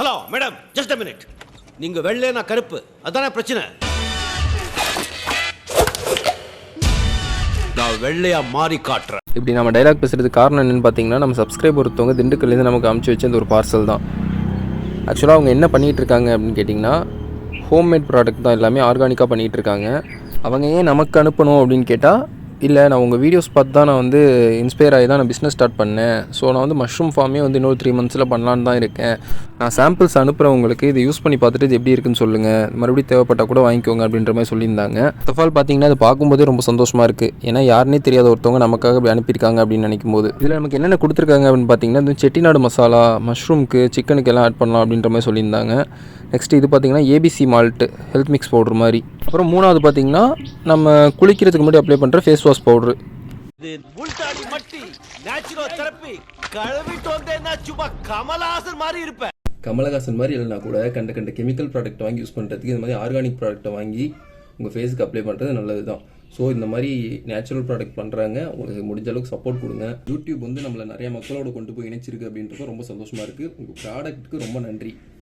Hello madam, just a minute. நீங்க வெள்ளை, நான் கருப்பு, அதானே பிரச்சனை? நான் வெள்ளையா மாறி காட்டுறேன். இப்படி நம்ம டைலாக் பேசுகிறதுக்கு காரணம் என்னென்னு பார்த்தீங்கன்னா, நம்ம சப்ஸ்கிரைபர் ஒருத்தவங்க திண்டுக்கல்லேருந்து நமக்கு அமுச்சு வச்ச இந்த ஒரு பார்சல் தான். ஆக்சுவலாக அவங்க என்ன பண்ணிகிட்டு இருக்காங்க அப்படின்னு கேட்டிங்கன்னா, ஹோம்மேட் ப்ராடக்ட் தான், எல்லாமே ஆர்கானிக்காக பண்ணிகிட்டு இருக்காங்க. அவங்க ஏன் நமக்கு அனுப்பணும் அப்படின்னு கேட்டால், இல்லை நான் உங்கள் வீடியோஸ் பார்த்து தான் நான் வந்து இன்ஸ்பயர் ஆகி தான் நான் பிஸ்னஸ் ஸ்டார்ட் பண்ணேன். ஸோ நான் வந்து மஷ்ரூம் ஃபார்மே வந்து இன்னொரு 3 monthஸில் பண்ணலான்னு தான் இருக்கேன். நான் சாம்பிள்ஸ் அனுப்புகிறவங்களுக்கு இதை யூஸ் பண்ணி பார்த்துட்டு இது எப்படி இருக்குன்னு சொல்லுங்கள், மறுபடியும் தேவைப்பட்டால் கூட வாங்கிக்கோங்க அப்படின்ற மாதிரி சொல்லியிருந்தாங்க. ஃபர்ஸ்ட் ஆஃப் ஆல் பார்த்தீங்கன்னா அது பார்க்கும்போதே ரொம்ப சந்தோஷமாக இருக்குது. ஏன்னா யாருனே தெரியாத ஒருத்தவங்க நமக்காக இப்படி அனுப்பியிருக்காங்க அப்படின்னு நினைக்கும் போது, இதில் நமக்கு என்னென்ன கொடுத்துருக்காங்க அப்படின்னு பார்த்தீங்கன்னா, இந்த செட்டிநாடு மசாலா, மஷ்ரூமுக்கு, சிக்கனுக்கு எல்லாம் ஆட் பண்ணலாம் அப்படின்ற மாதிரி சொல்லியிருந்தாங்க. நெக்ஸ்ட் இது பார்த்திங்கன்னா ABC malt health mix powder மாதிரி. அப்புறம் மூணாவது பார்த்திங்கன்னா நம்ம குளிக்கிறதுக்கு முன்னாடி அப்ளை பண்ணுற ஃபேஸ் வாஷ் பவுட்ரு. இது முல்தானி மட்டி நேச்சுரல் தெரப்பி. கழுவிட்டு வந்தேன்னா சும்மா கமலஹாசன் மாதிரி இருப்பேன். கமலஹாசன் மாதிரி இல்லைனா கூட கண்ட கெமிக்கல் ப்ராடக்ட் வாங்கி யூஸ் பண்ணுறதுக்கு இந்த மாதிரி ஆர்கானிக் ப்ராடக்ட்டை வாங்கி உங்கள் ஃபேஸுக்கு அப்ளை பண்ணுறது நல்லது தான். ஸோ இந்த மாதிரி நேச்சுரல் ப்ராடக்ட் பண்ணுறாங்க, உங்களுக்கு முடிஞ்ச அளவுக்கு சப்போர்ட் கொடுங்க. யூடியூப் வந்து நம்மளை நிறைய மக்களோட கொண்டு போய் இணைச்சிருக்கு அப்படின்றப்ப ரொம்ப சந்தோஷமாக இருக்குது. உங்கள் ப்ராடக்ட்டுக்கு ரொம்ப நன்றி.